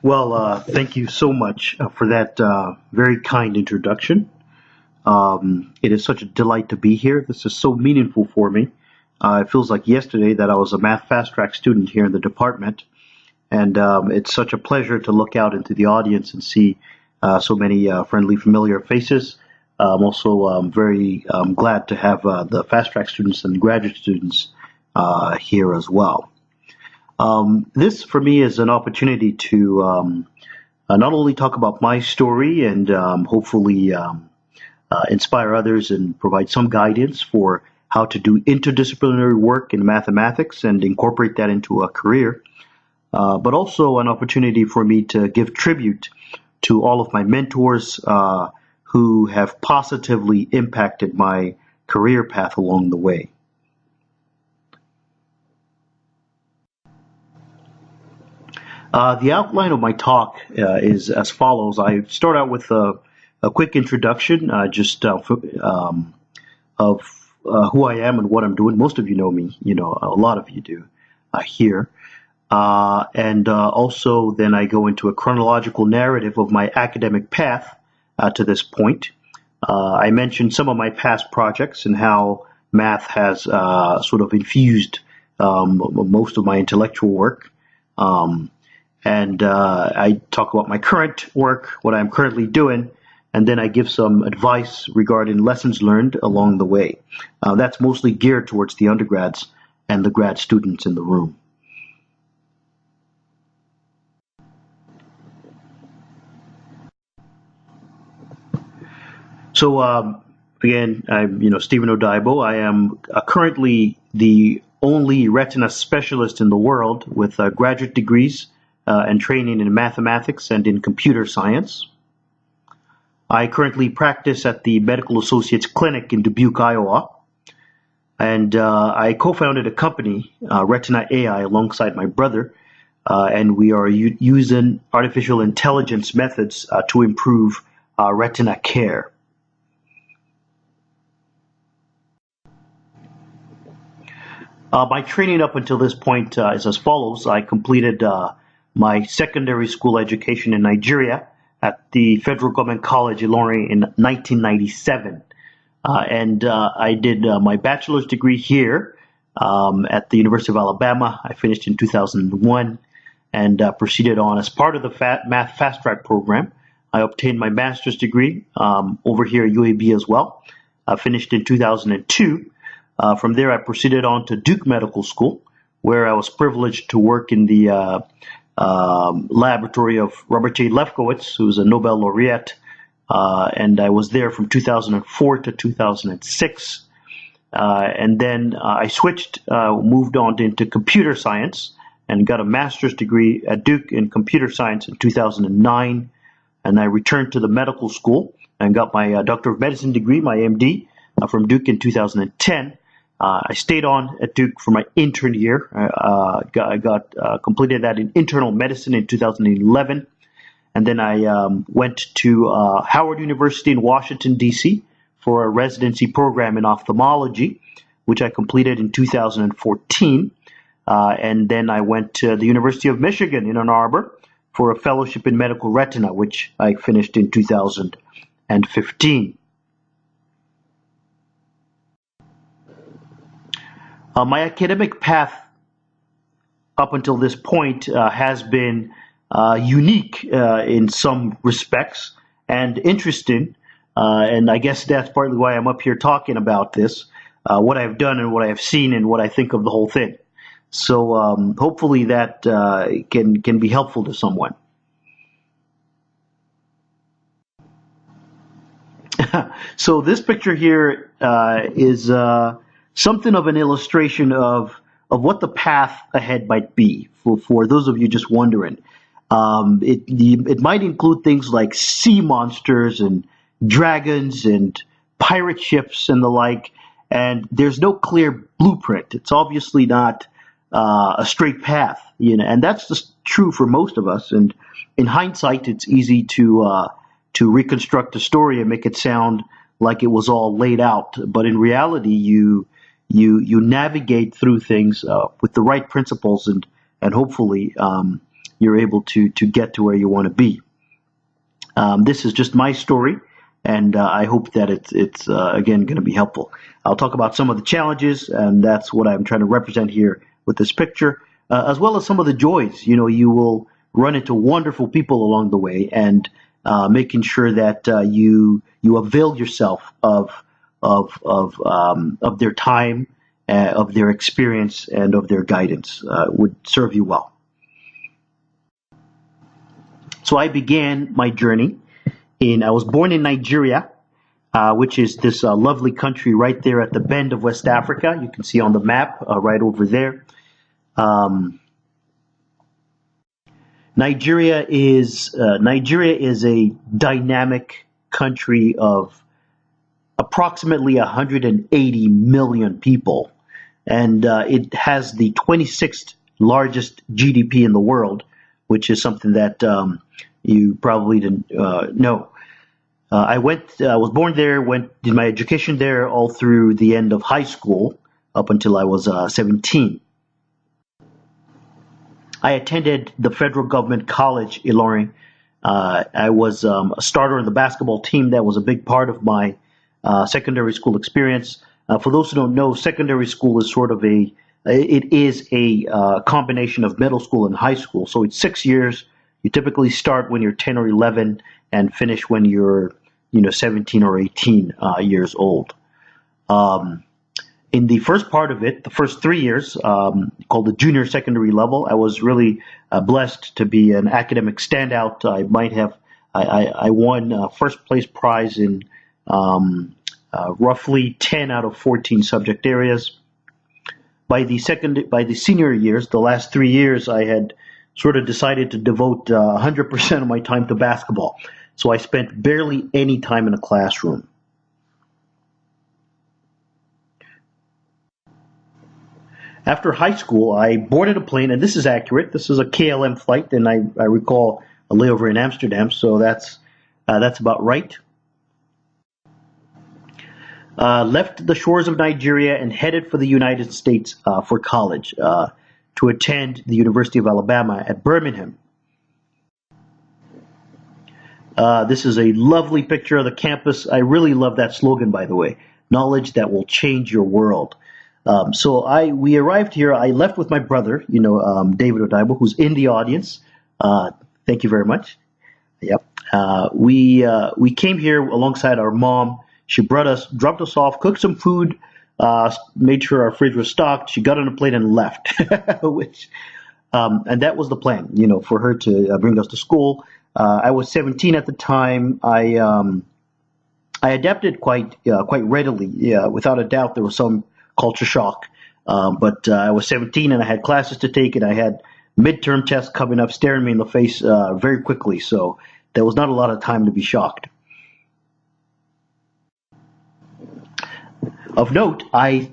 Thank you so much for that very kind introduction. It is such a delight to be here. This is so meaningful for me. It feels like yesterday that I was a math fast track student here in the department, and it's such a pleasure to look out into the audience and see so many friendly, familiar faces. I'm also very glad to have the fast track students and graduate students here as well. This, for me, is an opportunity to not only talk about my story and hopefully inspire others and provide some guidance for how to do interdisciplinary work in mathematics and incorporate that into a career, but also an opportunity for me to give tribute to all of my mentors who have positively impacted my career path along the way. The outline of my talk is as follows. I start out with a quick introduction, of who I am and what I'm doing. Most of you know me, a lot of you do here. And also then I go into a chronological narrative of my academic path to this point. I mentioned some of my past projects and how math has sort of infused most of my intellectual work. And I talk about my current work, what I'm currently doing, and then I give some advice regarding lessons learned along the way. That's mostly geared towards the undergrads and the grad students in the room. So again, I'm Stephen Odaibo. I am currently the only retina specialist in the world with graduate degrees and training in mathematics and in computer science. I currently practice at the Medical Associates Clinic in Dubuque, Iowa. And I co-founded a company, Retina-AI, alongside my brother. And we are using artificial intelligence methods to improve retina care. My training up until this point is as follows. I completed my secondary school education in Nigeria at the Federal Government College, Ilorin, in 1997. And I did my bachelor's degree here at the University of Alabama. I finished in 2001 and proceeded on as part of the Math Fast Track program. I obtained my master's degree over here at UAB as well. I finished in 2002. From there, I proceeded on to Duke Medical School, where I was privileged to work in the laboratory of Robert J. Lefkowitz, who's a Nobel laureate, and I was there from 2004 to 2006. And then I switched, moved on into computer science, and got a master's degree at Duke in computer science in 2009. And I returned to the medical school and got my Doctor of Medicine degree, my MD, from Duke in 2010. I stayed on at Duke for my intern year. I completed that in internal medicine in 2011. And then I went to Howard University in Washington, D.C. for a residency program in ophthalmology, which I completed in 2014. And then I went to the University of Michigan in Ann Arbor for a fellowship in medical retina, which I finished in 2015. My academic path up until this point has been unique in some respects and interesting. And I guess that's partly why I'm up here talking about this, what I've done and what I've seen and what I think of the whole thing. So hopefully that can be helpful to someone. So this picture here is something of an illustration of what the path ahead might be for those of you just wondering. It might include things like sea monsters and dragons and pirate ships and the like, and there's no clear blueprint. It's obviously not a straight path, and that's just true for most of us. And in hindsight, it's easy to reconstruct a story and make it sound like it was all laid out, but in reality, you navigate through things with the right principles and hopefully you're able to get to where you want to be. This is just my story, and I hope that it's again going to be helpful. I'll talk about some of the challenges, and that's what I'm trying to represent here with this picture, as well as some of the joys. You will run into wonderful people along the way, and making sure that you avail yourself of their time, of their experience, and of their guidance would serve you well. So I began my journey I was born in Nigeria, which is this lovely country right there at the bend of West Africa. You can see on the map right over there. Nigeria is a dynamic country of approximately 180 million people, and it has the 26th largest GDP in the world, which is something that you probably didn't know. I was born there, did my education there all through the end of high school up until I was 17. I attended the federal government college, Ilorin. I was a starter in the basketball team. That was a big part of my secondary school experience. For those who don't know, secondary school is it is a combination of middle school and high school. So it's 6 years. You typically start when you're 10 or 11 and finish when you're 17 or 18 years old. In the first part of it, the first 3 years, called the junior secondary level, I was really blessed to be an academic standout. I won first place prize in roughly 10 out of 14 subject areas. By the senior years, the last 3 years, I had sort of decided to devote 100% of my time to basketball. So I spent barely any time in a classroom. After high school, I boarded a plane, and this is accurate. This is a KLM flight, and I recall a layover in Amsterdam, so that's about right. Left the shores of Nigeria and headed for the United States for college to attend the University of Alabama at Birmingham. This is a lovely picture of the campus. I really love that slogan, by the way. Knowledge that will change your world. We arrived here. I left with my brother, David Odaibo, who's in the audience. Thank you very much. Yep. We came here alongside our mom. She dropped us off, cooked some food, made sure our fridge was stocked. She got on a plane and left, and that was the plan, for her to bring us to school. I was 17 at the time. I adapted quite readily. Yeah, without a doubt, there was some culture shock. But I was 17 and I had classes to take, and I had midterm tests coming up, staring me in the face very quickly. So there was not a lot of time to be shocked. Of note, I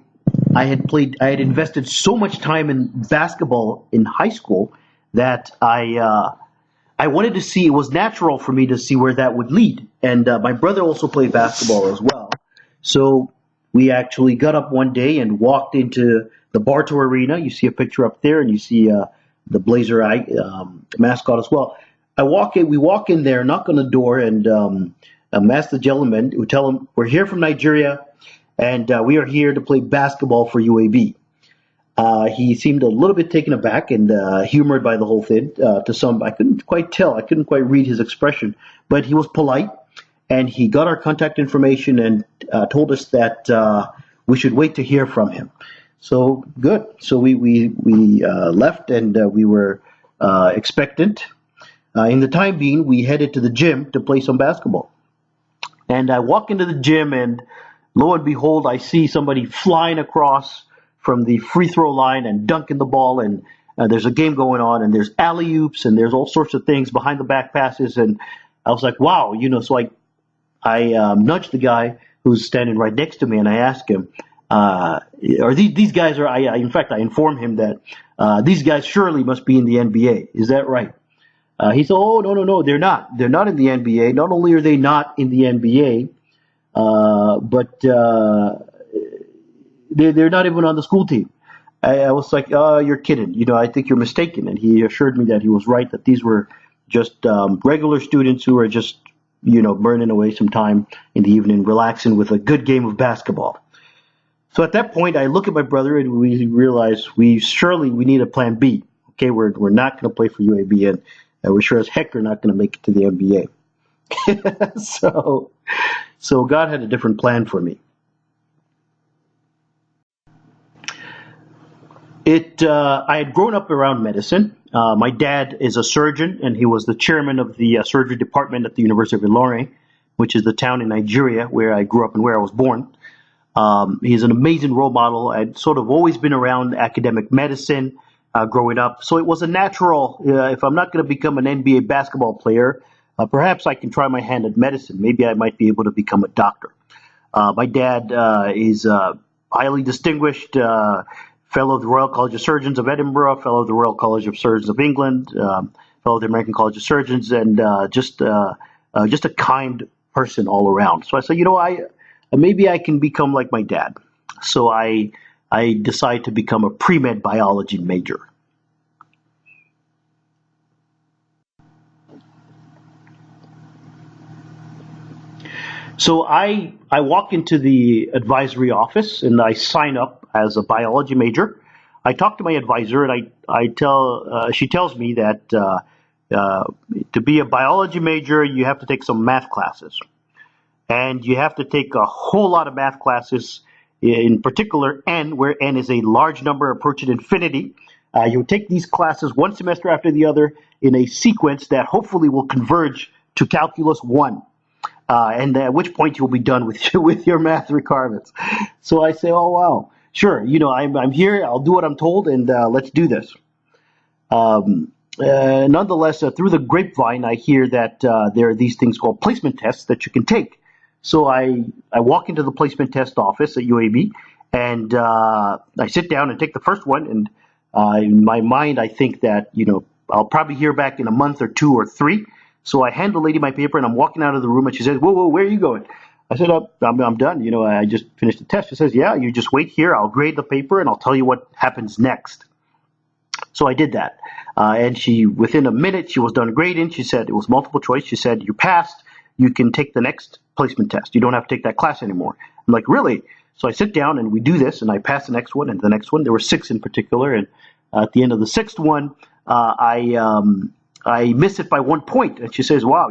had invested so much time in basketball in high school that I wanted to see, it was natural for me to see where that would lead. And my brother also played basketball as well. So we actually got up one day and walked into the Bartow Arena. You see a picture up there, and you see the Blazer mascot as well. We walk in there, knock on the door, and ask the gentleman, we tell him, we're here from Nigeria, and we are here to play basketball for UAB. He seemed a little bit taken aback and humored by the whole thing. I couldn't quite tell. I couldn't quite read his expression, but he was polite, and he got our contact information and told us that we should wait to hear from him. So good. So we left, and we were expectant. In the time being, we headed to the gym to play some basketball. And I walk into the gym, and lo and behold, I see somebody flying across from the free throw line and dunking the ball, and there's a game going on, and there's alley-oops, and there's all sorts of things behind the back passes, and I was like, wow, so I nudged the guy who's standing right next to me, and I asked him, these guys in fact, I informed him that these guys surely must be in the NBA. Is that right? He said, oh, no, they're not. They're not in the NBA. Not only are they not in the NBA, but they're not even on the school team. I was like, oh, you're kidding. I think you're mistaken. And he assured me that he was right, that these were just regular students who are just, burning away some time in the evening, relaxing with a good game of basketball. So at that point, I look at my brother and we realize we need a plan B. Okay, we're not going to play for UAB, and we're sure as heck are not going to make it to the NBA. So God had a different plan for me. I had grown up around medicine. My dad is a surgeon, and he was the chairman of the surgery department at the University of Ilorin, which is the town in Nigeria where I grew up and where I was born. He's an amazing role model. I'd sort of always been around academic medicine growing up, so it was a natural, if I'm not going to become an NBA basketball player, perhaps I can try my hand at medicine. Maybe I might be able to become a doctor. My dad is highly distinguished, fellow of the Royal College of Surgeons of Edinburgh, fellow of the Royal College of Surgeons of England, fellow of the American College of Surgeons, and just a kind person all around. So I said, maybe I can become like my dad. So I decided to become a pre-med biology major. So I walk into the advisory office and I sign up as a biology major. I talk to my advisor and she tells me that to be a biology major, you have to take some math classes. And you have to take a whole lot of math classes, in particular N, where N is a large number approaching infinity. You take these classes one semester after the other in a sequence that hopefully will converge to Calculus 1. And at which point you'll be done with your math requirements. So I say, oh, wow, sure, I'm here, I'll do what I'm told, and let's do this. Nonetheless, through the grapevine, I hear that there are these things called placement tests that you can take. So I walk into the placement test office at UAB, and I sit down and take the first one, and in my mind, I think that, I'll probably hear back in a month or 2 or 3. So I hand the lady my paper, and I'm walking out of the room, and she says, whoa, where are you going? I said, I'm done. I just finished the test. She says, yeah, you just wait here. I'll grade the paper, and I'll tell you what happens next. So I did that. And within a minute, she was done grading. She said, it was multiple choice. She said, you passed. You can take the next placement test. You don't have to take that class anymore. I'm like, really? So I sit down, and we do this, and I pass the next one and the next one. There were 6 in particular. And at the end of the 6th one, I miss it by 1 point. And she says, wow,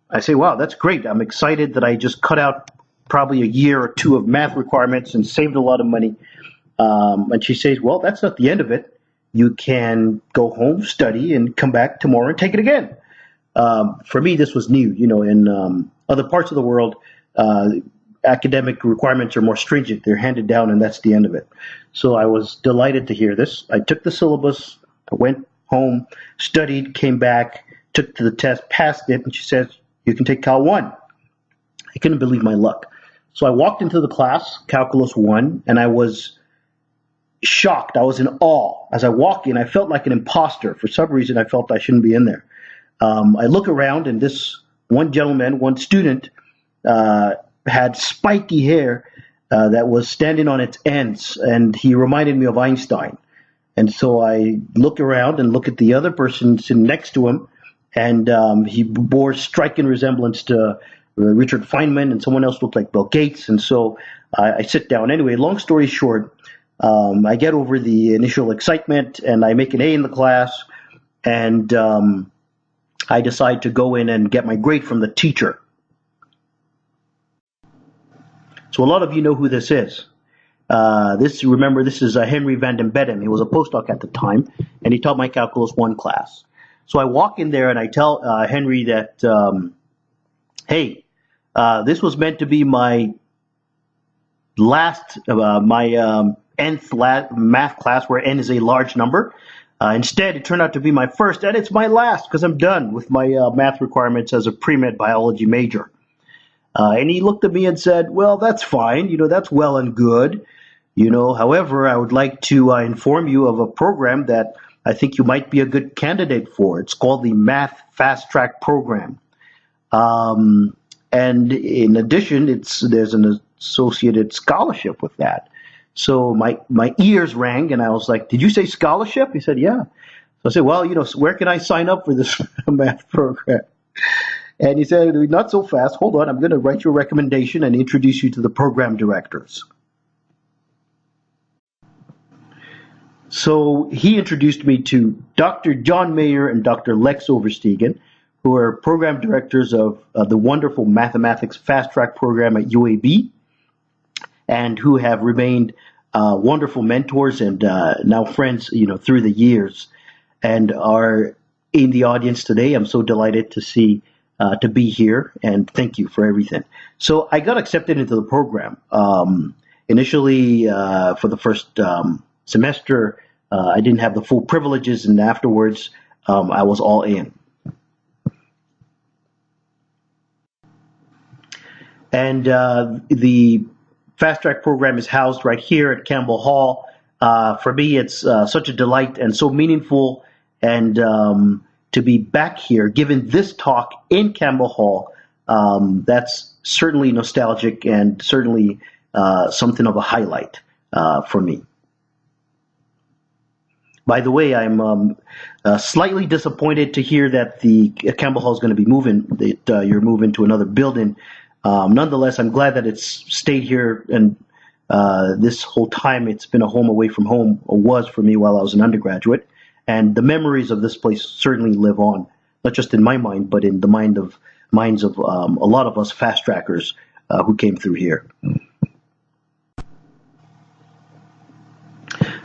I say, wow, that's great. I'm excited that I just cut out probably a year or 2 of math requirements and saved a lot of money. And she says, well, that's not the end of it. You can go home, study, and come back tomorrow and take it again. For me, this was new. In other parts of the world, academic requirements are more stringent. They're handed down, and that's the end of it. So I was delighted to hear this. I took the syllabus, I went home, studied, came back, took to the test, passed it, and she says, you can take Cal 1. I couldn't believe my luck. So I walked into the class, Calculus 1, and I was shocked. I was in awe. As I walked in, I felt like an imposter. For some reason, I felt I shouldn't be in there. I look around, and this one gentleman, one student, had spiky hair that was standing on its ends, and he reminded me of Einstein. And so I look around and look at the other person sitting next to him, and he bore striking resemblance to Richard Feynman, and someone else looked like Bill Gates. And so I sit down. Anyway, long story short, I get over the initial excitement, and I make an A in the class, and I decide to go in and get my grade from the teacher. So a lot of you know who this is. This is Henry van den Bedem. He was a postdoc at the time, and he taught my Calculus 1 class. So I walk in there and I tell Henry that, hey, this was meant to be my last, nth math class where n is a large number. Instead, it turned out to be my first, and it's my last because I'm done with my math requirements as a pre-med biology major. And he looked at me and said, well, that's fine. That's well and good. However, I would like to inform you of a program that I think you might be a good candidate for. It's called the Math Fast Track Program. And in addition, there's an associated scholarship with that. So my ears rang, and I was like, "Did you say scholarship?" He said, "Yeah." So I said, "Well, so where can I sign up for this math program?" And he said, "Not so fast. Hold on. I'm going to write you a recommendation and introduce you to the program directors." So he introduced me to Dr. John Mayer and Dr. Lex Overstegen, who are program directors of the wonderful mathematics fast track program at UAB, and who have remained wonderful mentors and now friends, through the years, and are in the audience today. I'm so delighted to be here, and thank you for everything. So I got accepted into the program. Initially, for the first semester, I didn't have the full privileges, and afterwards, I was all in. And the fast track program is housed right here at Campbell Hall. For me, it's such a delight and so meaningful, and to be back here, giving this talk in Campbell Hall, that's certainly nostalgic and certainly something of a highlight for me. By the way, I'm slightly disappointed to hear that the Campbell Hall is going to be moving, that you're moving to another building. Nonetheless, I'm glad that it's stayed here, and this whole time it's been a home away from home, or was for me while I was an undergraduate. And the memories of this place certainly live on, not just in my mind, but in the minds of a lot of us fast trackers who came through here.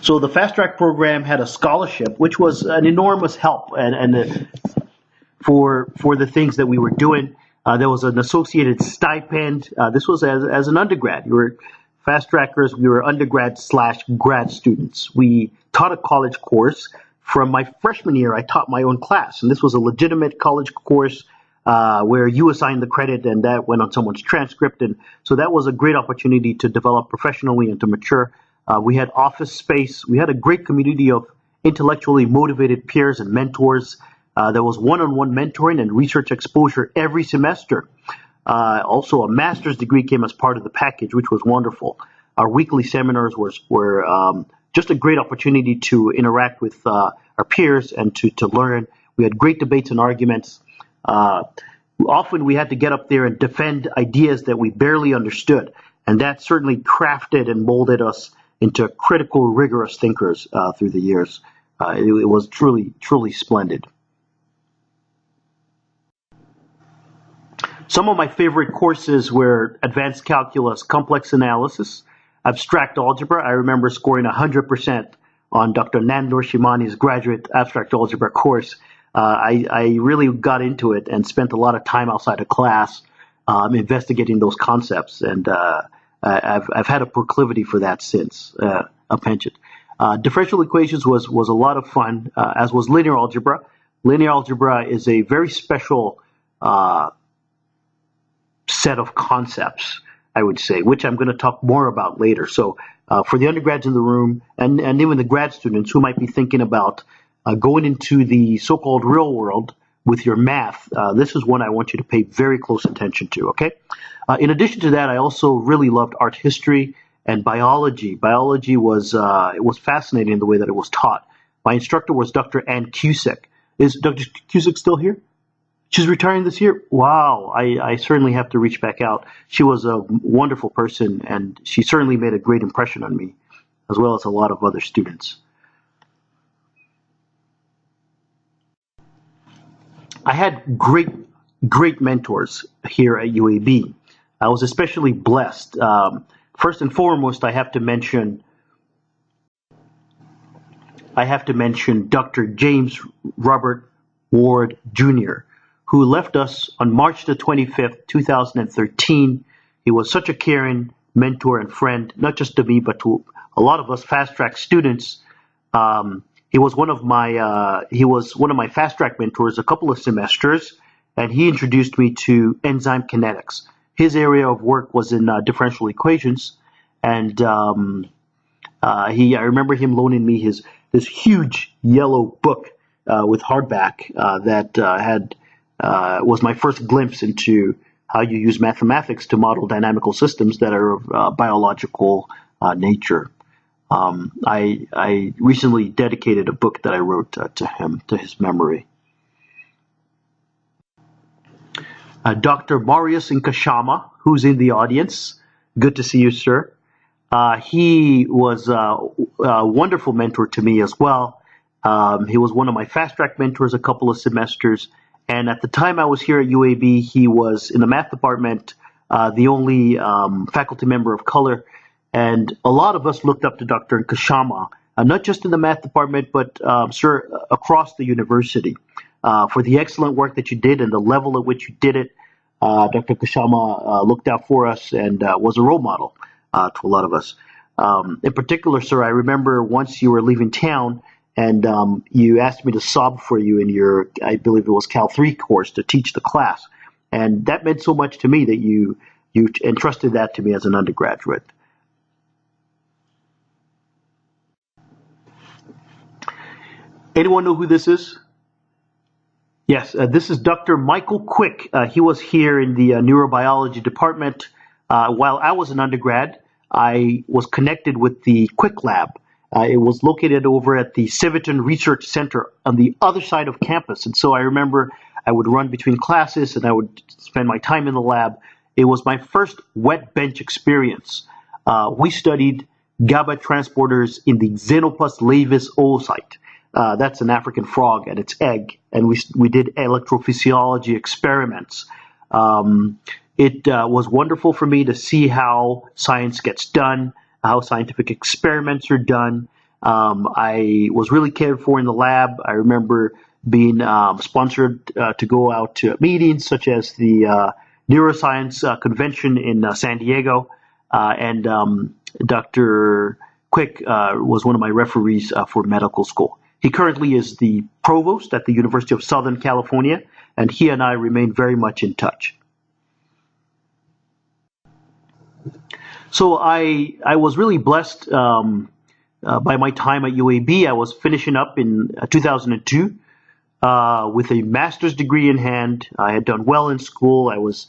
So the fast track program had a scholarship, which was an enormous help, and for the things that we were doing. There was an associated stipend. This was as an undergrad. You were fast trackers. We were undergrad/grad students. We taught a college course. From my freshman year, I taught my own class, and this was a legitimate college course where you assigned the credit, and that went on someone's transcript. And so that was a great opportunity to develop professionally and to mature. We had office space. We had a great community of intellectually motivated peers and mentors. There was one-on-one mentoring and research exposure every semester. Also, a master's degree came as part of the package, which was wonderful. Our weekly seminars were just a great opportunity to interact with our peers and to learn. We had great debates and arguments. Often we had to get up there and defend ideas that we barely understood, and that certainly crafted and molded us into critical, rigorous thinkers through the years. It was truly, truly splendid. Some of my favorite courses were advanced calculus, complex analysis, abstract algebra. I remember scoring 100% on Dr. Nandor Shimani's graduate abstract algebra course. I really got into it and spent a lot of time outside of class investigating those concepts, and I've had a proclivity for that since, a penchant. Differential equations was a lot of fun, as was linear algebra. Linear algebra is a very special set of concepts, I would say, which I'm going to talk more about later. So for the undergrads in the room, and even the grad students who might be thinking about going into the so-called real world with your math, this is one I want you to pay very close attention to, okay? In addition to that, I also really loved art history and biology. Biology was fascinating in the way that it was taught. My instructor was Dr. Ann Cusick. Is Dr. Cusick still here? She's retiring this year? Wow, I certainly have to reach back out. She was a wonderful person, and she certainly made a great impression on me, as well as a lot of other students. I had great mentors here at UAB. I was especially blessed. First and foremost, I have to mention Dr. James Robert Ward Jr., who left us on March the 25th, 2013. He was such a caring mentor and friend, not just to me, but to a lot of us fast-track students. He was one of my fast-track mentors a couple of semesters, and he introduced me to enzyme kinetics. His area of work was in differential equations, and I remember him loaning me this huge yellow book with hardback that was my first glimpse into how you use mathematics to model dynamical systems that are of biological nature. I recently dedicated a book that I wrote to him, to his memory. Dr. Marius Nkashama, who's in the audience. Good to see you, sir. He was a wonderful mentor to me as well. He was one of my fast-track mentors a couple of semesters. And at the time I was here at UAB, he was in the math department, the only faculty member of color. And a lot of us looked up to Dr. Nkashama, not just in the math department, but sir, across the university, for the excellent work that you did and the level at which you did it. Dr. Nkashama looked out for us and was a role model to a lot of us. In particular, sir, I remember once you were leaving town and you asked me to sob for you in your, I believe it was Cal 3 course, to teach the class. And that meant so much to me that you entrusted that to me as an undergraduate. Anyone know who this is? Yes, this is Dr. Michael Quick. He was here in the neurobiology department. While I was an undergrad, I was connected with the Quick Lab. It was located over at the Civitan Research Center on the other side of campus. And so I remember I would run between classes and I would spend my time in the lab. It was my first wet bench experience. We studied GABA transporters in the Xenopus laevis oocyte. That's an African frog and its egg. And we did electrophysiology experiments. It was wonderful for me to see how science gets done, how scientific experiments are done. I was really cared for in the lab. I remember being sponsored to go out to meetings such as the Neuroscience Convention in San Diego. And Dr. Quick was one of my referees for medical school. He currently is the provost at the University of Southern California, and he and I remain very much in touch. So I was really blessed by my time at UAB. I was finishing up in 2002 with a master's degree in hand. I had done well in school. I was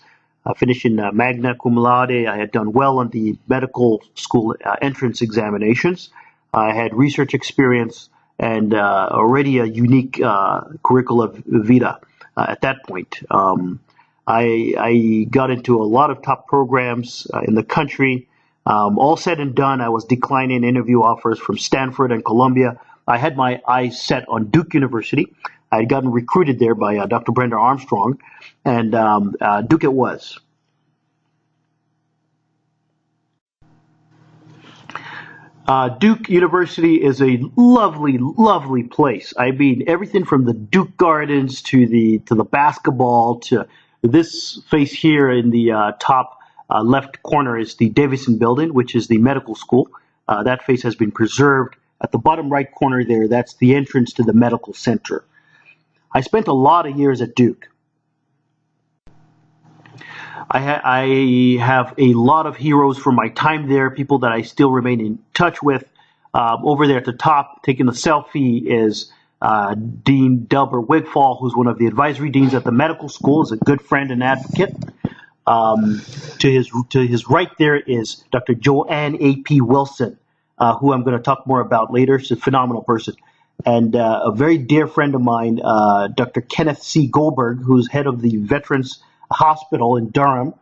finishing magna cum laude. I had done well on the medical school entrance examinations. I had research experience and already a unique curricula vitae at that point. I got into a lot of top programs in the country. All said and done, I was declining interview offers from Stanford and Columbia. I had my eyes set on Duke University. I had gotten recruited there by Dr. Brenda Armstrong, and Duke it was. Duke University is a lovely, lovely place. I mean, everything from the Duke Gardens to the basketball to this face here in the top left corner is the Davison Building, which is the medical school. That face has been preserved. At the bottom right corner there, that's the entrance to the medical center. I spent a lot of years at Duke. I have a lot of heroes from my time there, people that I still remain in touch with. Over there at the top, taking a selfie, is Dean Delbert Wigfall, who's one of the advisory deans at the medical school, is a good friend and advocate. To his right there is Dr. Joanne A.P. Wilson, who I'm going to talk more about later. She's a phenomenal person. And a very dear friend of mine, Dr. Kenneth C. Goldberg, who's head of the Veterans Hospital in Durham.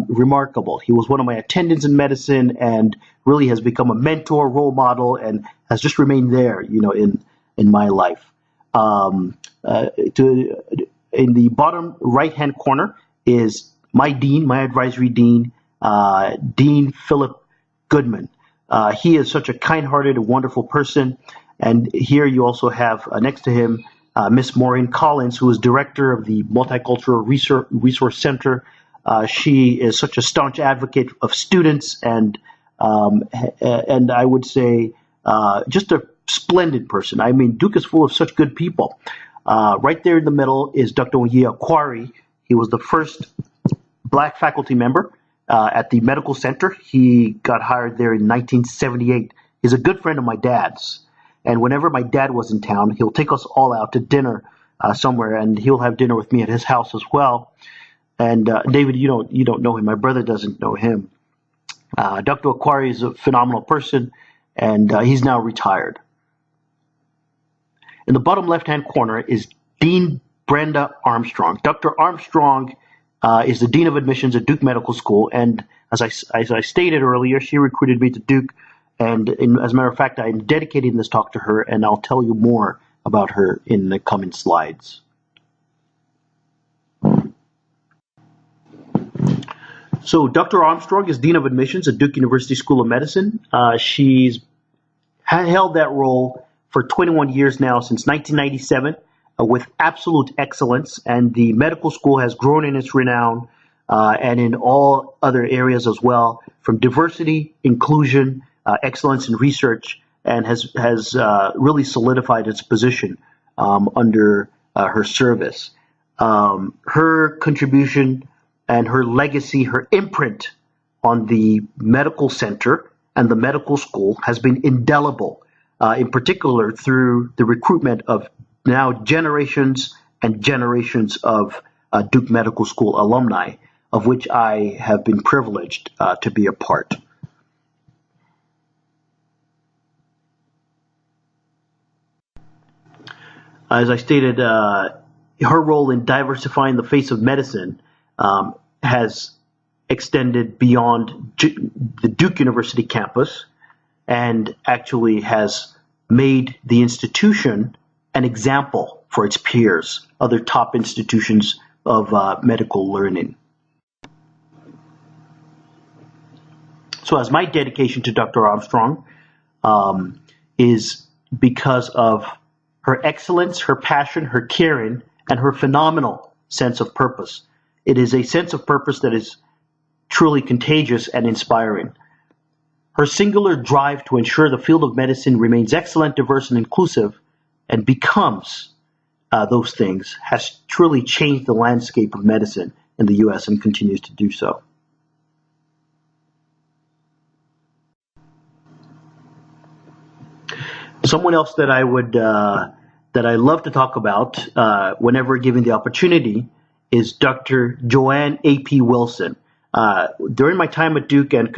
Remarkable. He was one of my attendants in medicine and really has become a mentor, role model, and has just remained there, in my life. In the bottom right-hand corner is my dean, my advisory dean, Dean Philip Goodman. He is such a kind-hearted and wonderful person. And here you also have next to him Miss Maureen Collins, who is director of the Multicultural Resource Center. She is such a staunch advocate of students and I would say just a splendid person. I mean, Duke is full of such good people. Right there in the middle is Dr. Onyia Akwari. He was the first black faculty member at the medical center. He got hired there in 1978. He's a good friend of my dad's. And whenever my dad was in town, he'll take us all out to dinner somewhere, and he'll have dinner with me at his house as well. And David, you don't know him. My brother doesn't know him. Dr. Akwari is a phenomenal person, and he's now retired. In the bottom left-hand corner is Dean Brenda Armstrong. Dr. Armstrong is the Dean of Admissions at Duke Medical School, and as I stated earlier, she recruited me to Duke, and as a matter of fact, I'm dedicating this talk to her, and I'll tell you more about her in the coming slides. So Dr. Armstrong is Dean of Admissions at Duke University School of Medicine. She's held that role for 21 years now, since 1997, with absolute excellence, and the medical school has grown in its renown and in all other areas as well, from diversity, inclusion, excellence in research, and has really solidified its position under her service. Her contribution and her legacy, her imprint on the medical center and the medical school has been indelible, in particular through the recruitment of now generations and generations of Duke Medical School alumni, of which I have been privileged to be a part. As I stated, her role in diversifying the face of medicine has extended beyond the Duke University campus and actually has made the institution an example for its peers, other top institutions of medical learning. So as my dedication to Dr. Armstrong is because of her excellence, her passion, her caring, and her phenomenal sense of purpose. It is a sense of purpose that is truly contagious and inspiring. Her singular drive to ensure the field of medicine remains excellent, diverse, and inclusive, and becomes those things, has truly changed the landscape of medicine in the U.S. and continues to do so. Someone else that I love to talk about whenever given the opportunity is Dr. Joanne A.P. Wilson. During my time at Duke and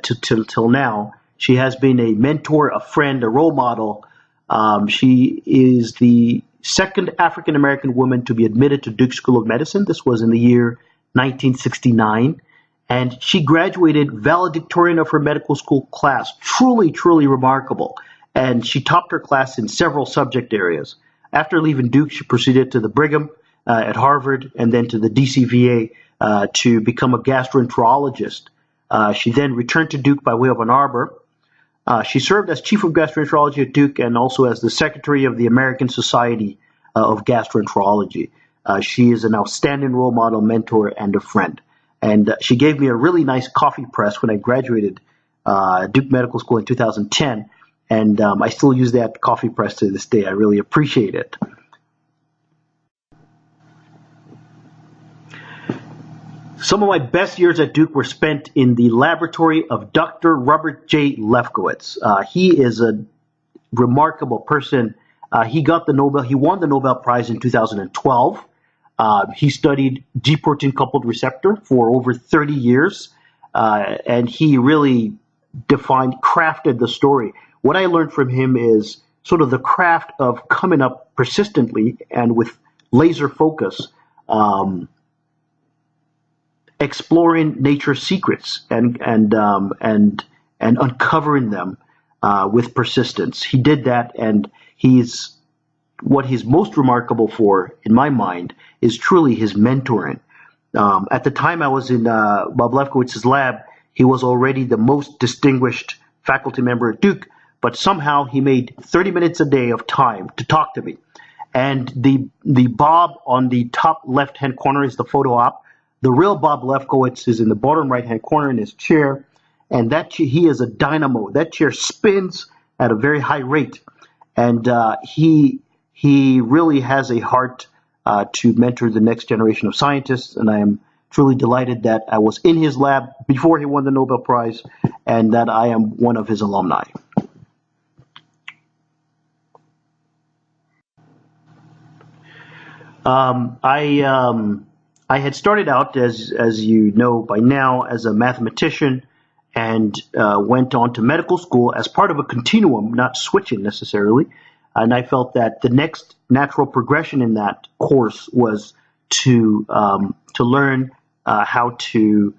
till now, she has been a mentor, a friend, a role model. She is the second African-American woman to be admitted to Duke School of Medicine. This was in the year 1969. And she graduated valedictorian of her medical school class. Truly, truly remarkable. And she topped her class in several subject areas. After leaving Duke, she proceeded to the Brigham at Harvard and then to the DCVA to become a gastroenterologist. She then returned to Duke by way of Ann Arbor. She served as chief of gastroenterology at Duke and also as the secretary of the American Society of Gastroenterology. She is an outstanding role model, mentor, and a friend. And she gave me a really nice coffee press when I graduated Duke Medical School in 2010. And I still use that coffee press to this day. I really appreciate it. Some of my best years at Duke were spent in the laboratory of Dr. Robert J. Lefkowitz. He is a remarkable person. He won the Nobel Prize in 2012. He studied G protein coupled receptor for over 30 years. And he really crafted the story. What I learned from him is sort of the craft of coming up persistently and with laser focus, exploring nature's secrets and uncovering them with persistence. He did that, and what he's most remarkable for, in my mind, is truly his mentoring. At the time I was in Bob Lefkowitz's lab, he was already the most distinguished faculty member at Duke, but somehow he made 30 minutes a day of time to talk to me. And the Bob on the top left-hand corner is the photo op. The real Bob Lefkowitz is in the bottom right-hand corner in his chair, and he is a dynamo. That chair spins at a very high rate, and he really has a heart to mentor the next generation of scientists, and I am truly delighted that I was in his lab before he won the Nobel Prize, and that I am one of his alumni. I had started out, as you know by now, as a mathematician and went on to medical school as part of a continuum, not switching necessarily. And I felt that the next natural progression in that course was to learn how to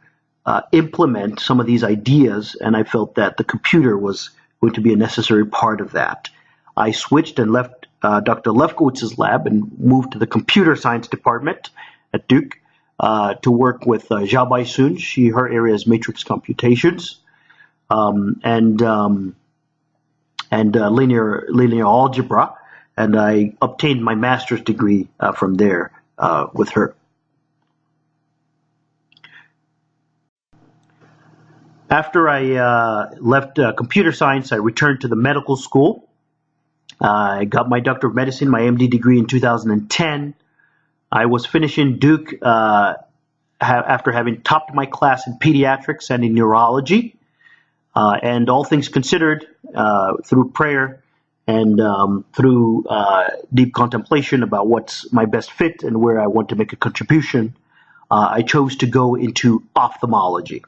implement some of these ideas, and I felt that the computer was going to be a necessary part of that. I switched and left Dr. Lefkowitz's lab and moved to the computer science department at Duke to work with Jia Bai-sun. Her area is matrix computations and linear algebra, and I obtained my master's degree from there with her. After I left computer science, I returned to the medical school. I got my Doctor of Medicine, my MD degree in 2010. I was finishing Duke after having topped my class in pediatrics and in neurology. And all things considered, through prayer and through deep contemplation about what's my best fit and where I want to make a contribution, I chose to go into ophthalmology.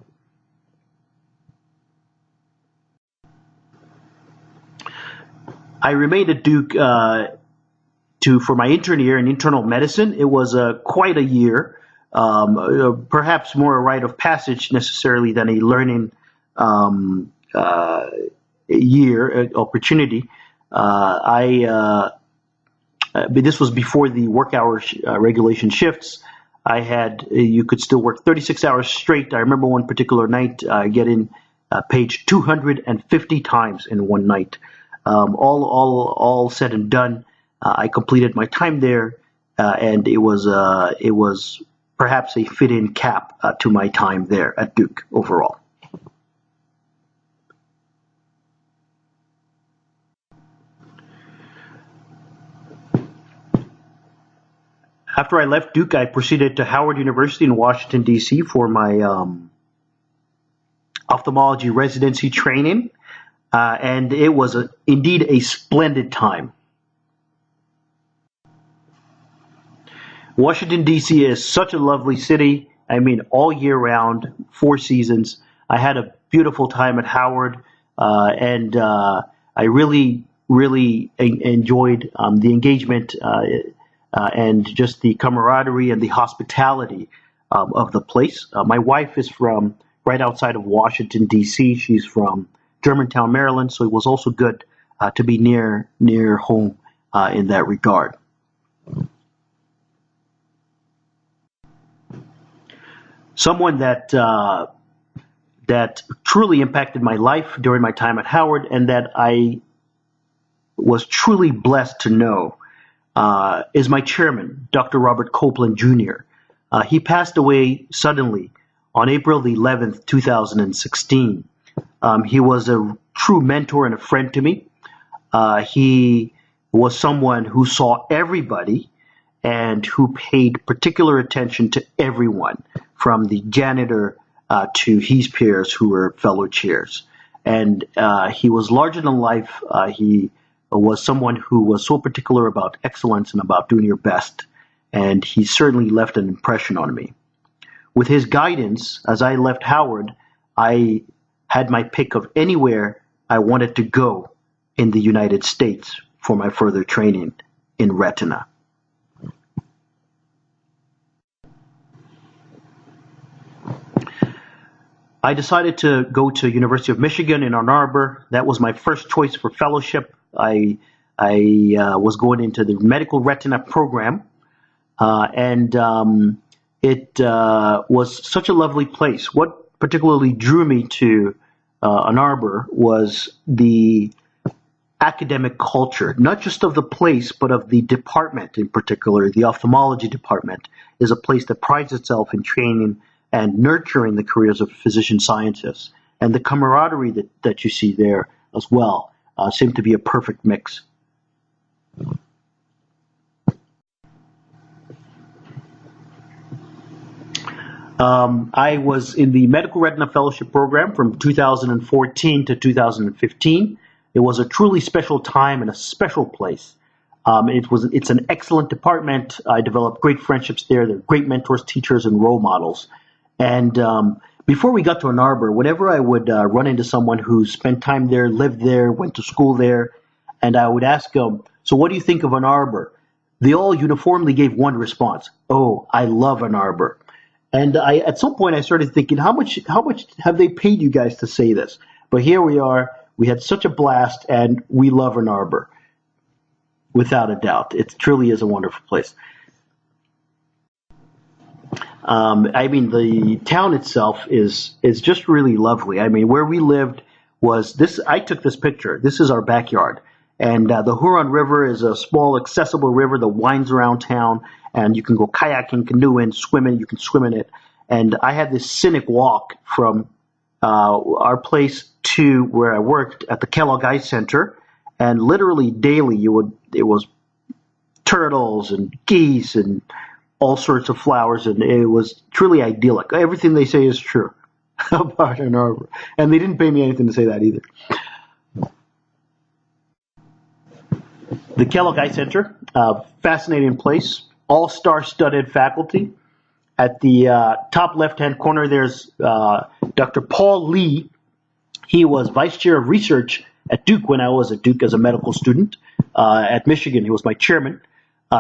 I remained at Duke for my intern year in internal medicine. It was quite a year, perhaps more a rite of passage necessarily than a learning opportunity. This was before the work hour regulation shifts. You could still work 36 hours straight. I remember one particular night getting paged 250 times in one night. All said and done, I completed my time there, and it was perhaps a fit-in cap to my time there at Duke overall. After I left Duke, I proceeded to Howard University in Washington, D.C. for my ophthalmology residency training. And it was indeed a splendid time. Washington, D.C. is such a lovely city. I mean, all year round, 4 seasons. I had a beautiful time at Howard, and I really enjoyed the engagement and just the camaraderie and the hospitality of the place. My wife is from right outside of Washington, D.C. She's from Germantown, Maryland, so it was also good to be near home in that regard. Someone that truly impacted my life during my time at Howard, and that I was truly blessed to know, is my chairman, Dr. Robert Copeland Jr. He passed away suddenly on April the 11th, 2016. He was a true mentor and a friend to me. He was someone who saw everybody and who paid particular attention to everyone, from the janitor to his peers who were fellow chairs. And he was larger than life. He was someone who was so particular about excellence and about doing your best. And he certainly left an impression on me. With his guidance, as I left Howard, I had my pick of anywhere I wanted to go in the United States for my further training in retina. I decided to go to University of Michigan in Ann Arbor. That was my first choice for fellowship. I was going into the medical retina program, and it was such a lovely place. What particularly drew me to Ann Arbor was the academic culture, not just of the place, but of the department in particular. The ophthalmology department is a place that prides itself in training and nurturing the careers of physician scientists. And the camaraderie that you see there as well seemed to be a perfect mix. I was in the Medical Retina Fellowship Program from 2014 to 2015. It was a truly special time and a special place. It's an excellent department. I developed great friendships there. They're great mentors, teachers, and role models. And before we got to Ann Arbor, whenever I would run into someone who spent time there, lived there, went to school there, and I would ask them, so what do you think of Ann Arbor? They all uniformly gave one response. Oh, I love Ann Arbor. And at some point I started thinking, how much have they paid you guys to say this? But here we are. We had such a blast, and we love Ann Arbor, without a doubt. It truly is a wonderful place. The town itself is just really lovely. Where we lived was this. I took this picture. This is our backyard. And the Huron River is a small, accessible river that winds around town, and you can go kayaking, canoeing, swimming. You can swim in it. And I had this scenic walk from our place to where I worked at the Kellogg Ice Center, and literally daily it was turtles and geese and all sorts of flowers, and it was truly idyllic. Everything they say is true about Ann Arbor, and they didn't pay me anything to say that either. The Kellogg Ice Center, fascinating place, all star-studded faculty. At the top left-hand corner, there's Dr. Paul Lee. He was vice chair of research at Duke when I was at Duke as a medical student. At Michigan, he was my chairman.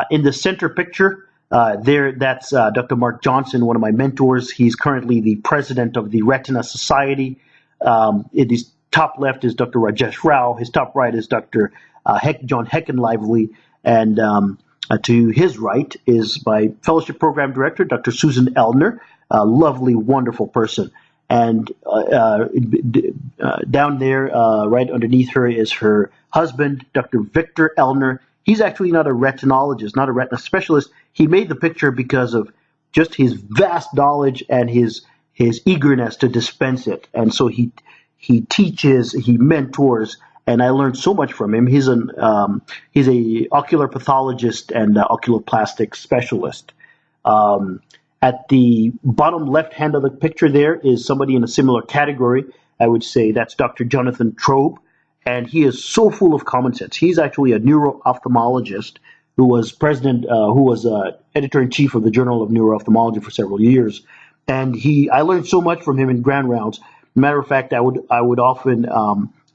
In the center picture, that's Dr. Mark Johnson, one of my mentors. He's currently the president of the Retina Society. In his top left is Dr. Rajesh Rao. His top right is Dr. John Heckenlively, and to his right is my fellowship program director, Dr. Susan Elner, a lovely, wonderful person. And down there, right underneath her, is her husband, Dr. Victor Elner. He's actually not a retinologist, not a retina specialist. He made the picture because of just his vast knowledge and his eagerness to dispense it. And so he teaches, he mentors, and I learned so much from him. He's a ocular pathologist and oculoplastic specialist. At the bottom left hand of the picture there is somebody in a similar category. I would say that's Dr. Jonathan Trobe, and he is so full of common sense. He's actually a neuro-ophthalmologist who was editor-in-chief of the Journal of Neuro-Ophthalmology for several years. And I learned so much from him in grand rounds. Matter of fact, I would often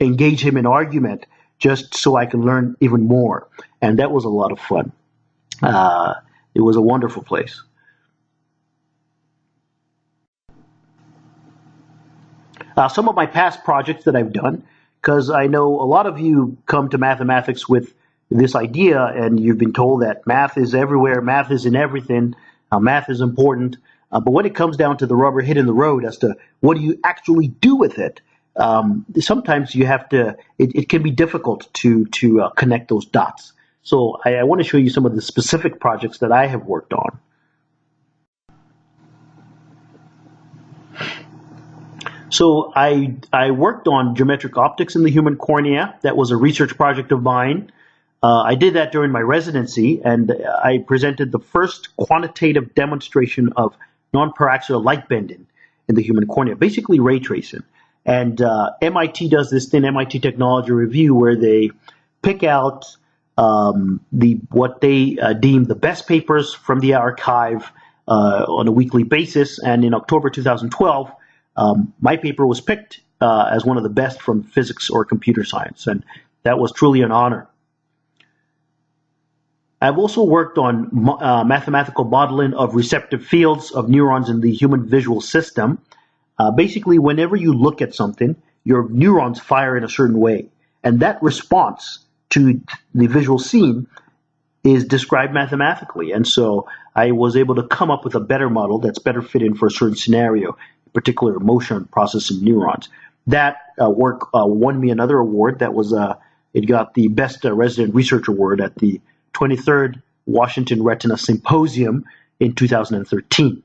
engage him in argument just so I can learn even more. And that was a lot of fun. It was a wonderful place. Some of my past projects that I've done, because I know a lot of you come to mathematics with this idea, and you've been told that math is everywhere, math is in everything, math is important. But when it comes down to the rubber hitting the road as to what do you actually do with it, sometimes you have to. It can be difficult to connect those dots. So I want to show you some of the specific projects that I have worked on. So I worked on geometric optics in the human cornea. That was a research project of mine. I did that during my residency, and I presented the first quantitative demonstration of non-paraxial light bending in the human cornea, basically ray tracing. And MIT does this thing, MIT Technology Review, where they pick out what they deem the best papers from the archive on a weekly basis. And in October 2012, my paper was picked as one of the best from physics or computer science, and that was truly an honor. I've also worked on mathematical modeling of receptive fields of neurons in the human visual system. Basically, whenever you look at something, your neurons fire in a certain way, and that response to the visual scene is described mathematically. And so I was able to come up with a better model that's better fitting for a certain scenario, in particular motion processing neurons. That work won me another award. That was it got the Best Resident Research Award at the 23rd Washington Retina Symposium in 2013.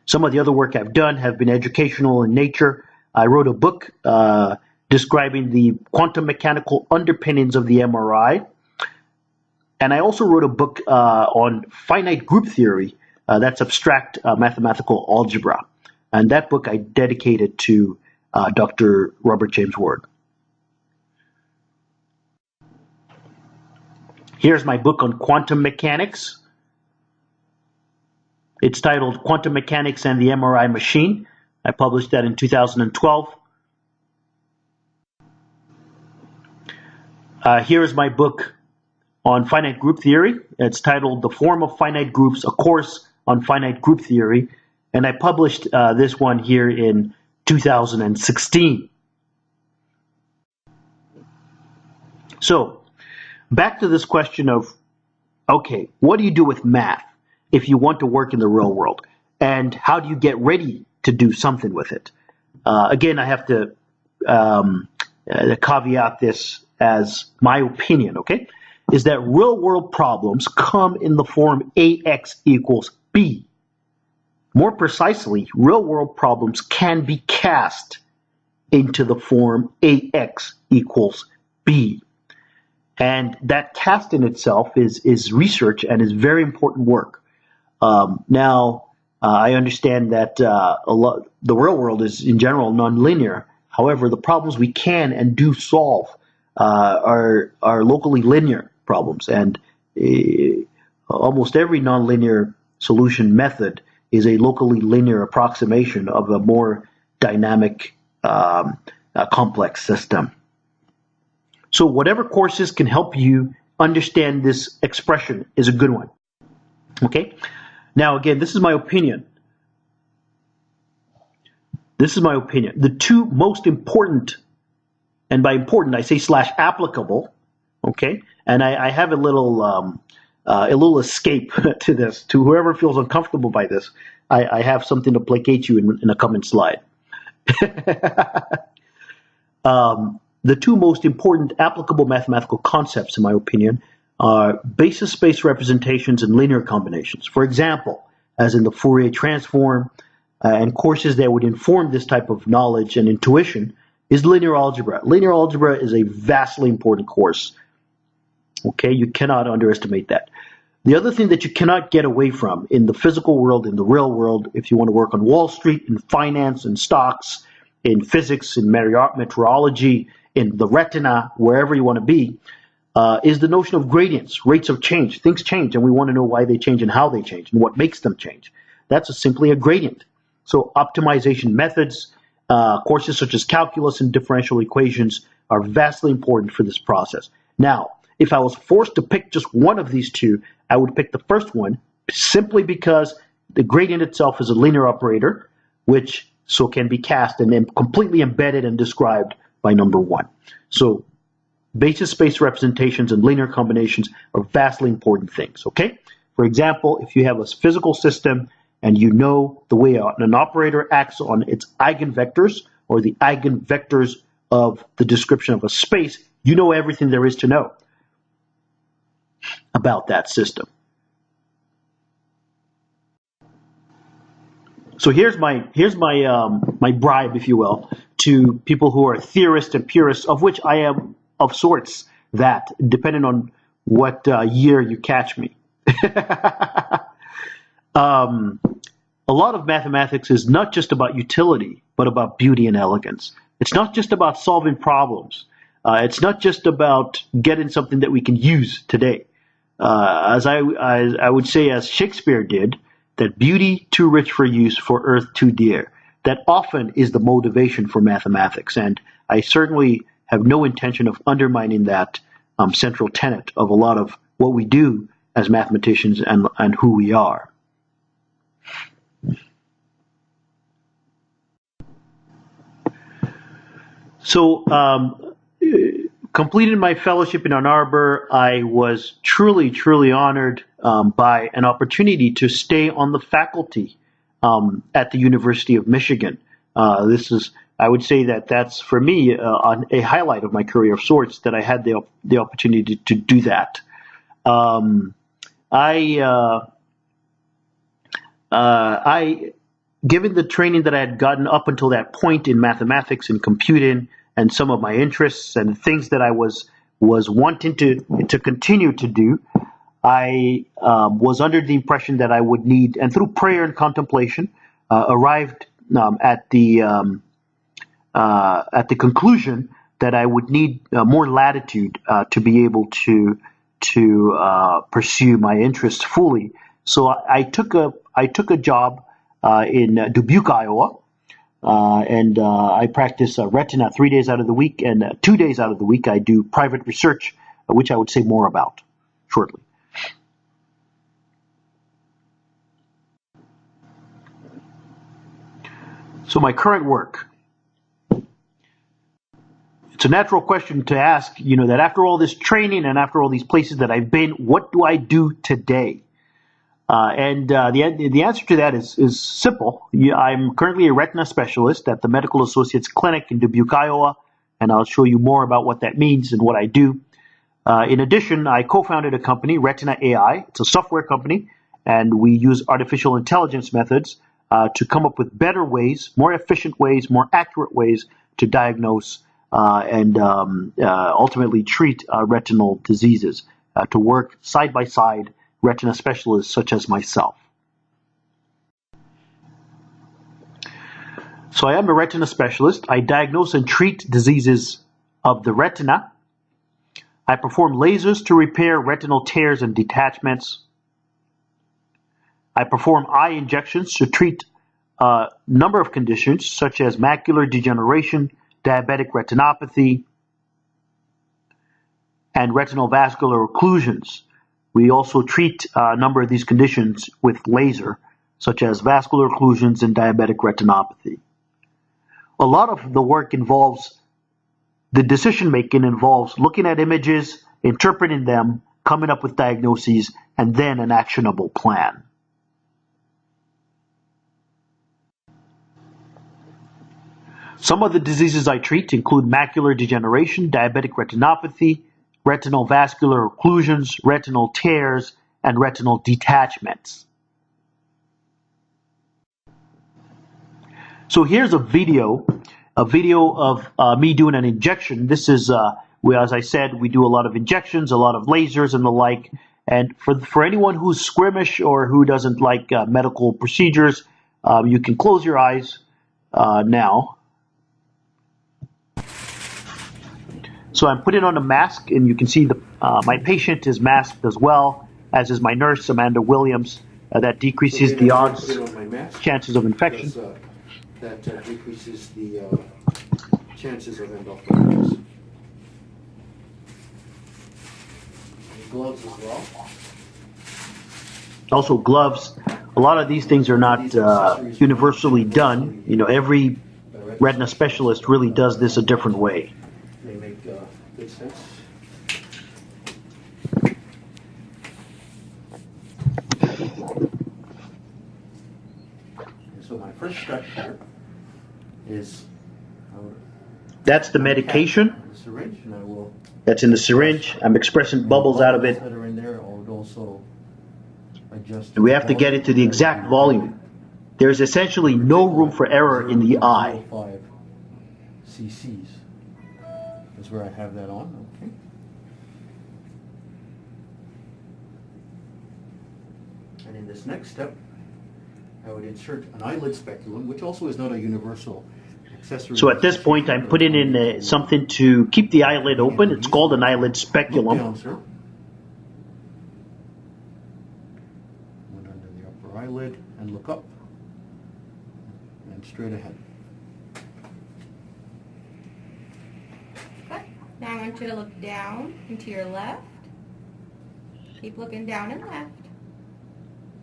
Some of the other work I've done have been educational in nature. I wrote a book describing the quantum mechanical underpinnings of the MRI. And I also wrote a book on finite group theory, that's abstract mathematical algebra. And that book I dedicated to Dr. Robert James Ward. Here's my book on quantum mechanics. It's titled Quantum Mechanics and the MRI Machine. I published that in 2012. Here is my book on finite group theory. It's titled The Form of Finite Groups, a course on finite group theory. And I published this one here in 2016. So, back to this question of, okay, what do you do with math if you want to work in the real world? And how do you get ready to do something with it? Again, I have to caveat this as my opinion, okay? Is that real world problems come in the form AX equals B. More precisely, real world problems can be cast into the form AX equals B. And that cast in itself is research and is very important work. Now, I understand that the real world is in general nonlinear. However, the problems we can and do solve are locally linear problems, and almost every nonlinear solution method is a locally linear approximation of a more dynamic, complex system. So whatever courses can help you understand this expression is a good one. Okay? Now, again, this is my opinion. This is my opinion. The two most important, and by important I say / applicable, okay? And I have a little escape to this. To whoever feels uncomfortable by this, I have something to placate you in a coming slide. The two most important applicable mathematical concepts, in my opinion, are basis space representations and linear combinations. For example, as in the Fourier transform, and courses that would inform this type of knowledge and intuition is linear algebra. Linear algebra is a vastly important course. Okay, you cannot underestimate that. The other thing that you cannot get away from in the physical world, in the real world, if you want to work on Wall Street, in finance, in stocks, in physics, in meteorology, in the retina, wherever you want to be, is the notion of gradients, rates of change. Things change, and we want to know why they change and how they change and what makes them change. That's simply a gradient. So optimization methods, courses such as calculus and differential equations are vastly important for this process. Now, if I was forced to pick just one of these two, I would pick the first one simply because the gradient itself is a linear operator, which so can be cast and then completely embedded and described by number one. So basis space representations and linear combinations are vastly important things, okay? For example, if you have a physical system and you know the way an operator acts on its eigenvectors or the eigenvectors of the description of a space, you know everything there is to know about that system. So here's my bribe, if you will, to people who are theorists and purists, of which I am of sorts that, depending on what year you catch me. A lot of mathematics is not just about utility, but about beauty and elegance. It's not just about solving problems. It's not just about getting something that we can use today. As I would say, as Shakespeare did, that beauty too rich for use, for earth too dear. That often is the motivation for mathematics, and I certainly have no intention of undermining that central tenet of a lot of what we do as mathematicians and who we are. So, completed my fellowship in Ann Arbor, I was truly, truly honored by an opportunity to stay on the faculty at the University of Michigan. I would say that's for me a highlight of my career of sorts, that I had the opportunity to do that. Given the training that I had gotten up until that point in mathematics and computing, and some of my interests and things that I was wanting to continue to do, I was under the impression that I would need, and through prayer and contemplation, arrived at the conclusion that I would need more latitude to be able to pursue my interests fully. So I took a job in Dubuque, Iowa, and I practice retina 3 days out of the week, and 2 days out of the week I do private research, which I would say more about shortly. So my current work. It's a natural question to ask, that after all this training and after all these places that I've been, what do I do today? The answer to that is simple. I'm currently a retina specialist at the Medical Associates Clinic in Dubuque, Iowa, and I'll show you more about what that means and what I do. In addition, I co-founded a company, Retina-AI. It's a software company, and we use artificial intelligence methods to come up with better ways, more efficient ways, more accurate ways to diagnose and ultimately treat retinal diseases, to work side by side retina specialists such as myself. So I am a retina specialist. I diagnose and treat diseases of the retina. I perform lasers to repair retinal tears and detachments. I perform eye injections to treat a number of conditions such as macular degeneration, diabetic retinopathy, and retinal vascular occlusions. We also treat a number of these conditions with laser, such as vascular occlusions and diabetic retinopathy. A lot of the work involves, the decision-making involves looking at images, interpreting them, coming up with diagnoses, and then an actionable plan. Some of the diseases I treat include macular degeneration, diabetic retinopathy, retinal vascular occlusions, retinal tears, and retinal detachments. So here's a video of me doing an injection. This is, as I said, we do a lot of injections, a lot of lasers and the like. And for anyone who's squeamish or who doesn't like medical procedures, you can close your eyes now. So I'm putting on a mask, and you can see my patient is masked as well, as is my nurse, Amanda Williams. That decreases the odds, chances of infection. That decreases the chances of endophthalmitis. Gloves as well. Also gloves. A lot of these things are not universally done. Every retina specialist really does this a different way. They make good sense. So my first step here is that's the medication. The syringe, and I will. That's in the syringe. I'm expressing bubbles out of it. That are in there, I would also adjust. And we have to get it to the exact volume. There's essentially no room for error in the eye. 5 cc's is where I have that on. Okay. And in this next step, I would insert an eyelid speculum, which also is not a universal accessory. So at this point, I'm putting in something to keep the eyelid open. It's called an eyelid speculum. Look down, sir. One under the upper eyelid, and look up, and straight ahead. Okay. Now I want you to look down and to your left. Keep looking down and left.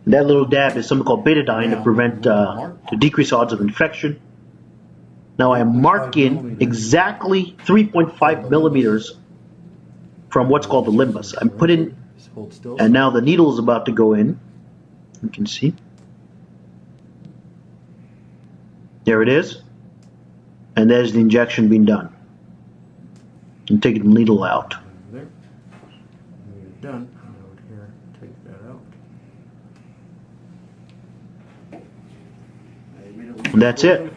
That little dab is something called betadine to prevent, to decrease odds of infection. Now I am marking exactly 3.5 millimeters from what's called the limbus. I'm putting, and now the needle is about to go in. You can see. There it is. And there's the injection being done. I'm taking the needle out. There. When you're done, over here, take that out. And that's it.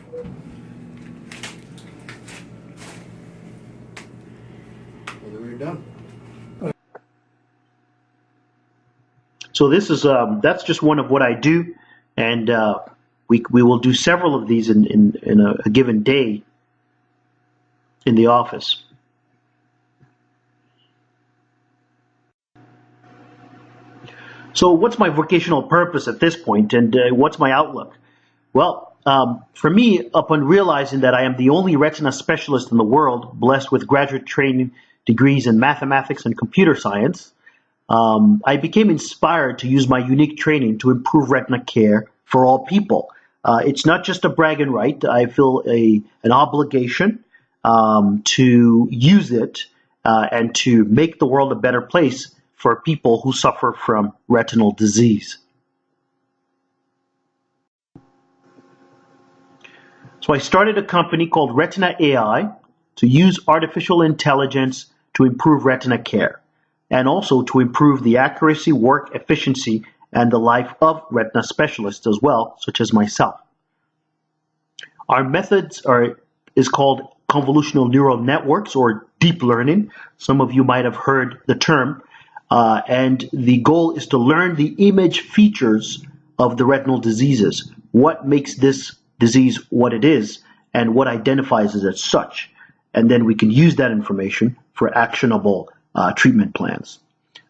Well, we're done. So this is that's just one of what I do, and we will do several of these in a given day in the office. So what's my vocational purpose at this point, and what's my outlook? Well, for me, upon realizing that I am the only retina specialist in the world blessed with graduate training degrees in mathematics and computer science, I became inspired to use my unique training to improve retina care for all people. It's not just a bragging right. I feel an obligation to use it and to make the world a better place for people who suffer from retinal disease. So I started a company called Retina-AI to use artificial intelligence to improve retina care and also to improve the accuracy, work efficiency, and the life of retina specialists as well, such as myself. Our methods is called convolutional neural networks or deep learning. Some of you might have heard the term. And the goal is to learn the image features of the retinal diseases. What makes this disease what it is and what identifies it as such. And then we can use that information for actionable treatment plans.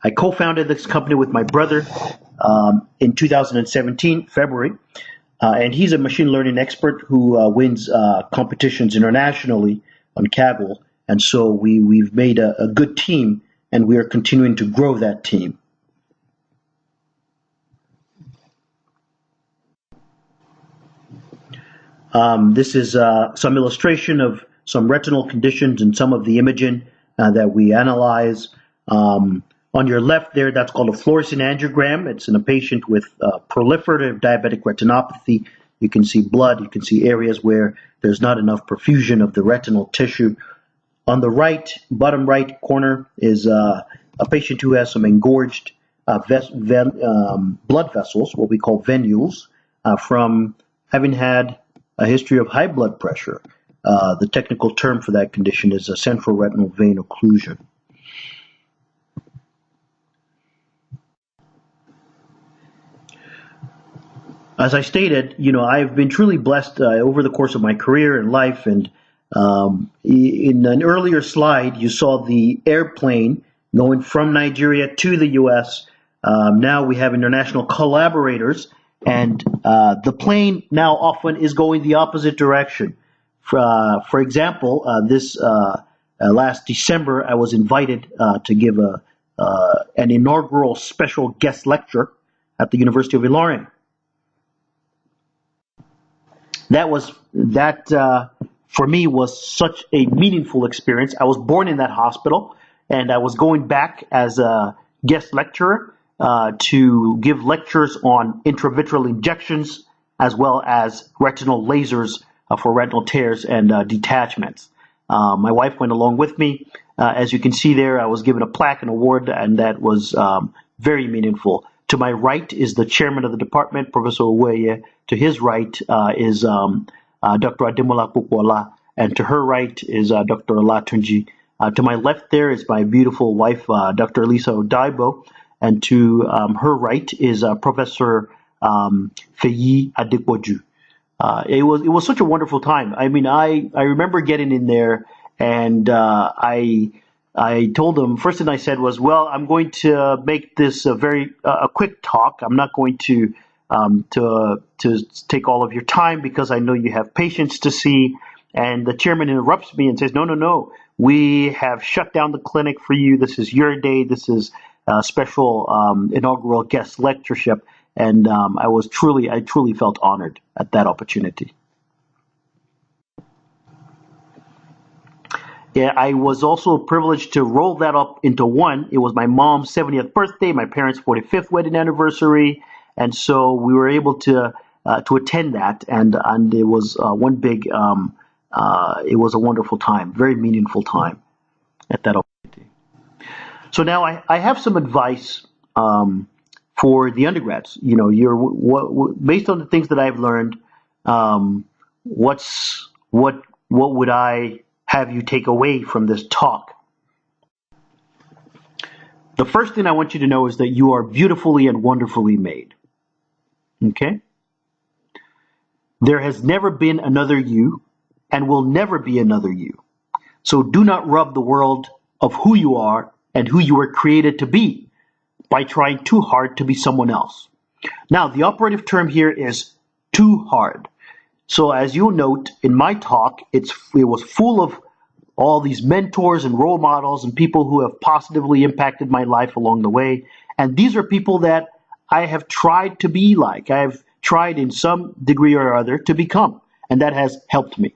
I co-founded this company with my brother in 2017, February. And he's a machine learning expert who wins competitions internationally on Kaggle. And so we've made a good team, and we are continuing to grow that team. This is some illustration of some retinal conditions and some of the imaging that we analyze. On your left there, that's called a fluorescein angiogram. It's in a patient with proliferative diabetic retinopathy. You can see blood. You can see areas where there's not enough perfusion of the retinal tissue. On the right, bottom right corner is a patient who has some engorged blood vessels, what we call venules, from having had a history of high blood pressure. The technical term for that condition is a central retinal vein occlusion. As I stated, I've been truly blessed over the course of my career and life. And in an earlier slide, you saw the airplane going from Nigeria to the U.S. Now we have international collaborators, and the plane now often is going the opposite direction. For example, this last December, I was invited to give an inaugural special guest lecture at the University of Ilorin. That for me was such a meaningful experience. I was born in that hospital, and I was going back as a guest lecturer to give lectures on intravitreal injections as well as retinal lasers for retinal tears and detachments. My wife went along with me. As you can see there, I was given a plaque and award, and that was very meaningful. To my right is the chairman of the department, Professor Uweye. To his right is Dr. Ademola Kukwala, and to her right is Dr. Olatunji. To my left there is my beautiful wife, Dr. Elisa Odaibo, and to her right is Professor Feyi Adepoju. It was such a wonderful time. I mean, I remember getting in there, and I told them, first thing I said was, well, I'm going to make this a quick talk. I'm not going to take all of your time because I know you have patients to see. And the chairman interrupts me and says, no, we have shut down the clinic for you. This is your day. This is a special inaugural guest lectureship. And I truly felt honored at that opportunity. Yeah, I was also privileged to roll that up into one. It was my mom's 70th birthday, my parents' 45th wedding anniversary, and so we were able to attend that, and it was one big. It was a wonderful time, very meaningful time at that opportunity. So now I have some advice for the undergrads. Based on the things that I've learned, what would I have you take away from this talk? The first thing I want you to know is that you are beautifully and wonderfully made. Okay? There has never been another you and will never be another you. So do not rob the world of who you are and who you were created to be by trying too hard to be someone else. Now, the operative term here is too hard. So as you'll note in my talk, it was full of all these mentors and role models and people who have positively impacted my life along the way. And these are people that I have tried to be like. I've tried in some degree or other to become, and that has helped me.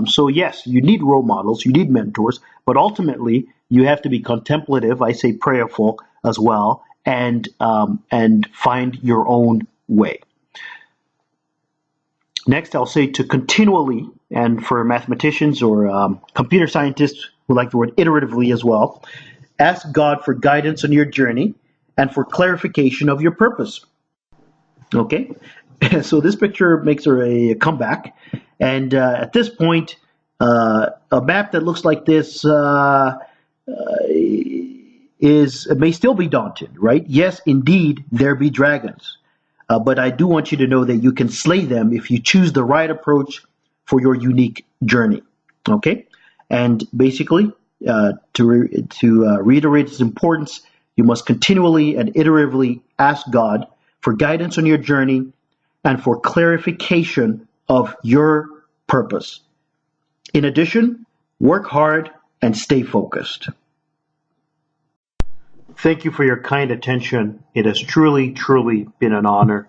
So yes, you need role models, you need mentors, but ultimately you have to be contemplative, I say prayerful as well, and find your own way. Next, I'll say to continually, and for mathematicians or computer scientists who like the word iteratively as well, ask God for guidance on your journey and for clarification of your purpose. Okay, so this picture makes a comeback, and at this point, a map that looks like this may still be daunting, right? Yes, indeed, there be dragons. But I do want you to know that you can slay them if you choose the right approach for your unique journey. Okay? And basically, to reiterate its importance, you must continually and iteratively ask God for guidance on your journey and for clarification of your purpose. In addition, work hard and stay focused. Thank you for your kind attention. It has truly, truly been an honor.